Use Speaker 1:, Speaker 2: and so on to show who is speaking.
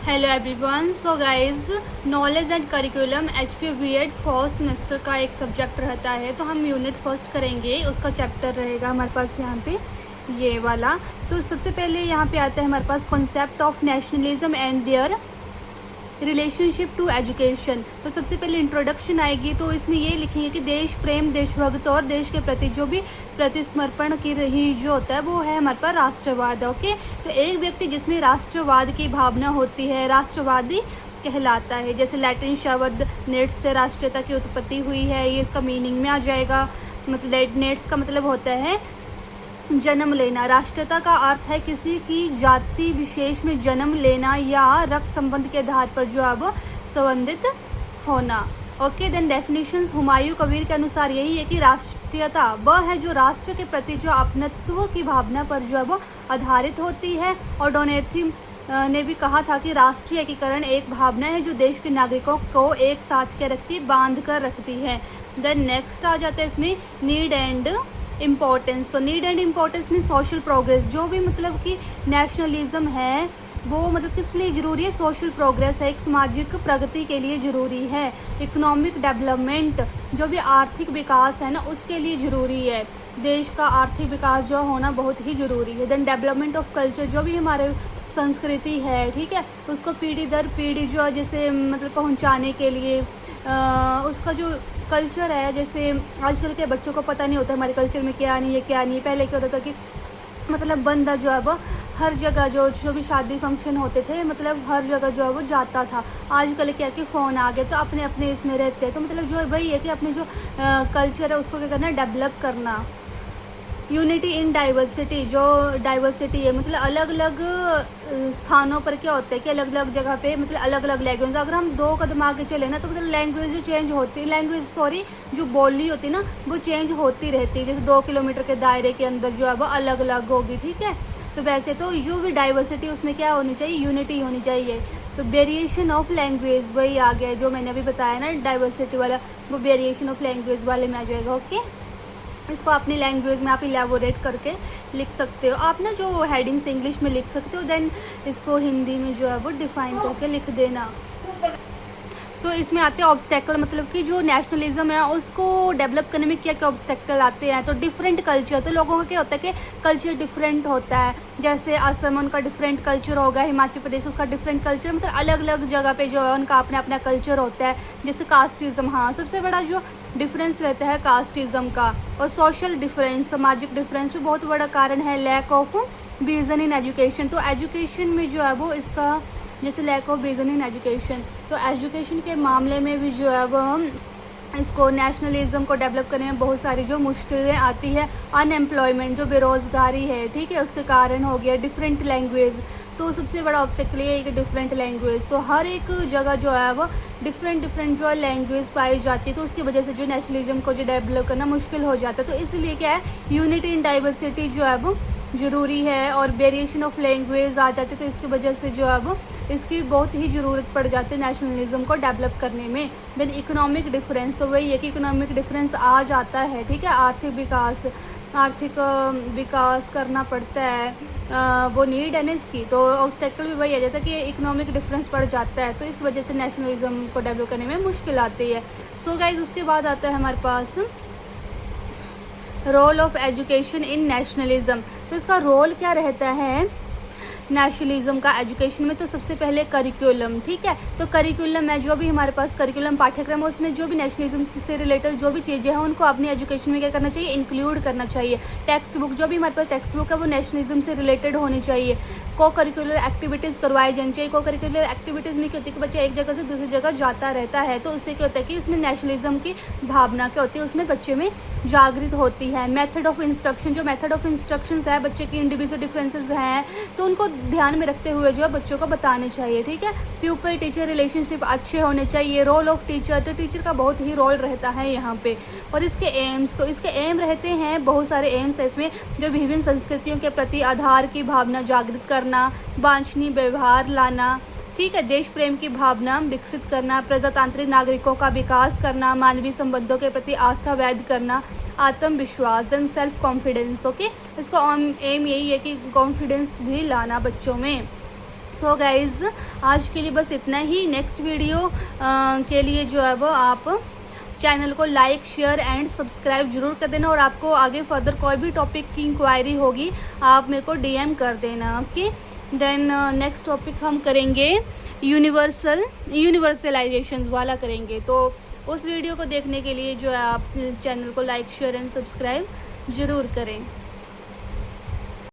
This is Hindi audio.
Speaker 1: Hello everyone. So guys, knowledge and curriculum HP BEd first semester का एक सब्जेक्ट रहता है। तो हम यूनिट फर्स्ट करेंगे, उसका चैप्टर रहेगा हमारे पास यहाँ पे ये वाला। तो सबसे पहले यहाँ पे आता है हमारे पास concept of nationalism and their relationship to education. तो सबसे पहले इंट्रोडक्शन आएगी, तो इसमें ये लिखेंगे कि देश प्रेम, देशभक्त और देश के प्रति जो भी प्रतिसमर्पण की रही जो होता है वो है हमारे पास राष्ट्रवाद। ओके, तो एक व्यक्ति जिसमें राष्ट्रवाद की भावना होती है राष्ट्रवादी कहलाता है। जैसे लैटिन शब्द नेट्स से राष्ट्रीयता की उत्पत्ति हुई है, ये इसका मीनिंग में आ जाएगा। मतलब नेट्स का मतलब होता है जन्म लेना। राष्ट्रीयता का अर्थ है किसी की जाति विशेष में जन्म लेना या रक्त संबंध के आधार पर जो अब संबंधित होना। Okay, then definitions Humayun Kabir के अनुसार यही है कि राष्ट्रीयता वह है जो राष्ट्र के प्रति जो अपनत्व की भावना पर जो है वो आधारित होती है। और डोनेथी ने भी कहा था कि राष्ट्रीय एकीकरण एक भावना है जो देश के नागरिकों को एक साथ के रखती, बांध कर रखती है। देन नेक्स्ट आ जाता है इसमें नीड एंड इम्पोर्टेंस। तो नीड एंड इम्पोर्टेंस में सोशल प्रोग्रेस, जो भी मतलब कि नेशनलिज्म है वो मतलब किस लिए ज़रूरी है, सोशल प्रोग्रेस है, एक सामाजिक प्रगति के लिए ज़रूरी है। इकोनॉमिक डेवलपमेंट, जो भी आर्थिक विकास है ना उसके लिए ज़रूरी है। देश का आर्थिक विकास जो होना बहुत ही ज़रूरी है। देन डेवलपमेंट ऑफ कल्चर, जो भी हमारे संस्कृति है, ठीक है, उसको पीढ़ी दर पीढ़ी जो जैसे मतलब पहुंचाने के लिए उसका जो कल्चर है। जैसे आजकल के बच्चों को पता नहीं होता हमारे कल्चर में क्या नहीं है क्या नहीं है। पहले क्या होता था कि मतलब बंदा जो है वो हर जगह जो भी शादी फंक्शन होते थे मतलब हर जगह जो है वो जाता था। आजकल क्या कि फ़ोन आ गए तो अपने अपने इसमें रहते हैं। तो मतलब जो है वही है कि अपने जो कल्चर है उसको क्या करना है, डेवलप करना। यूनिटी इन डाइवर्सिटी, जो डाइवर्सिटी है मतलब अलग अलग स्थानों पर क्या होता है कि अलग अलग जगह पे मतलब अलग अलग लैंग्वेज। अगर हम 2 कदम आगे चले ना तो मतलब लैंग्वेज जो चेंज होती है, जो बोली होती है ना वो चेंज होती रहती है। जैसे 2 किलोमीटर के दायरे के अंदर जो है वो अलग अलग होगी, ठीक है। तो वैसे तो जो भी डाइवर्सिटी उसमें क्या होनी चाहिए, यूनिटी होनी चाहिए। तो वेरिएशन ऑफ लैंग्वेज वही आ गया जो मैंने अभी बताया ना डाइवर्सिटी वाला, वो वेरिएशन ऑफ लैंग्वेज वाले में आ जाएगा। ओके, इसको अपनी लैंग्वेज में आप इलेबोरेट करके लिख सकते हो। आप ना जो हेडिंग्स इंग्लिश में लिख सकते हो, देन इसको हिंदी में जो है वो डिफाइन करके लिख देना। सो इसमें आते हैं ऑब्स्टेकल, मतलब कि जो नेशनलिज्म है उसको डेवलप करने में क्या क्या ऑब्स्टेकल आते हैं। तो डिफरेंट कल्चर, तो लोगों का क्या होता है कि कल्चर डिफरेंट होता है। जैसे असम उनका डिफरेंट कल्चर होगा, हिमाचल प्रदेश उसका डिफरेंट कल्चर, मतलब अलग अलग जगह पे जो है उनका अपना अपना कल्चर होता है। जैसे कास्टिज़म, हाँ सबसे बड़ा जो डिफरेंस रहता है कास्टिज़म का। और सोशल डिफरेंस, सामाजिक डिफरेंस भी बहुत बड़ा कारण है। Lack of vision in education, तो एजुकेशन में जो है वो इसका जैसे lack of vision in education, तो एजुकेशन के मामले में भी जो है वो इसको नेशनलिज्म को डेवलप करने में बहुत सारी जो मुश्किलें आती है। अनएम्प्लॉयमेंट, जो बेरोज़गारी है, ठीक है, उसके कारण हो गया। डिफरेंट लैंग्वेज, तो सबसे बड़ा ऑब्स्टेकल ये है कि डिफरेंट लैंग्वेज, तो हर एक जगह जो है वो डिफरेंट जो लैंग्वेज पाई जाती है। तो उसकी वजह से जो नेशनलिज्म को जो डेवलप करना मुश्किल हो जाता है। तो इसलिए क्या है, यूनिटी इन डाइवर्सिटी जो है वो ज़रूरी है। और वेरिएशन ऑफ लैंग्वेज आ जाती है, तो इसकी वजह से जो है वो इसकी बहुत ही ज़रूरत पड़ जाती है नेशनलिज्म को डेवलप करने में। देन इकोनॉमिक डिफरेंस, तो वही है कि इकोनॉमिक डिफरेंस आ जाता है, ठीक है। आर्थिक विकास करना पड़ता है, वो नीड है ना इसकी। तो ऑब्स्टेकल भी वही आ जाता है कि इकोनॉमिक डिफरेंस पड़ जाता है, तो इस वजह से नेशनलिज्म को डेवलप करने में मुश्किल आती है। सो गाइज, उसके बाद आता है हमारे पास role of education in nationalism. तो इसका रोल क्या रहता है नेशनलिज्म का एजुकेशन में। तो सबसे पहले करिकुलम, ठीक है। तो करिकुलम है, जो भी हमारे पास करिकुलम पाठ्यक्रम है उसमें जो भी नेशनलिज्म से रिलेटेड जो भी चीज़ें हैं उनको अपनी एजुकेशन में क्या करना चाहिए, इंक्लूड करना चाहिए। टेक्स्ट बुक, जो भी हमारे पास टेक्स्ट बुक है वो नेशनलिज्म से रिलेटेड होनी चाहिए। को करिकुलर एक्टिविटीज़ करवाई जानी चाहिए। को करिकुलर एक्टिविटीज़ में क्या होती है कि बच्चा एक जगह से दूसरी जगह जाता रहता है, तो उससे क्या होता है कि उसमें नेशनलिज्म की भावना क्या होती है, उसमें बच्चे में जागृत होती है। मेथड ऑफ इंस्ट्रक्शन, जो मेथड ऑफ इंस्ट्रक्शंस है, बच्चे की इंडिविजुअल डिफरेंसेस हैं तो उनको ध्यान में रखते हुए जो है बच्चों को बताने चाहिए, ठीक है। प्यूपल टीचर रिलेशनशिप अच्छे होने चाहिए। रोल ऑफ टीचर, तो टीचर का बहुत ही रोल रहता है यहाँ पे। और इसके एम्स, तो इसके एम रहते हैं, बहुत सारे एम्स है इसमें, जो विभिन्न संस्कृतियों के प्रति आधार की भावना जागृत करना, वांछनीय व्यवहार लाना, ठीक है, देश प्रेम की भावना विकसित करना, प्रजातांत्रिक नागरिकों का विकास करना, मानवीय संबंधों के प्रति आस्था वैध करना, आत्मविश्वास, देन सेल्फ कॉन्फिडेंस। ओके, इसका एम यही है कि कॉन्फिडेंस भी लाना बच्चों में। सो गाइज़ आज के लिए बस इतना ही। नेक्स्ट वीडियो के लिए जो है वो आप चैनल को लाइक शेयर एंड सब्सक्राइब जरूर कर देना, और आपको आगे फर्दर कोई भी टॉपिक की इंक्वायरी होगी आप मेरे को डीएम कर देना। ओके, देन नेक्स्ट टॉपिक हम करेंगे यूनिवर्सलाइजेशन वाला करेंगे। तो उस वीडियो को देखने के लिए जो है आप चैनल को लाइक शेयर एंड सब्सक्राइब ज़रूर करें।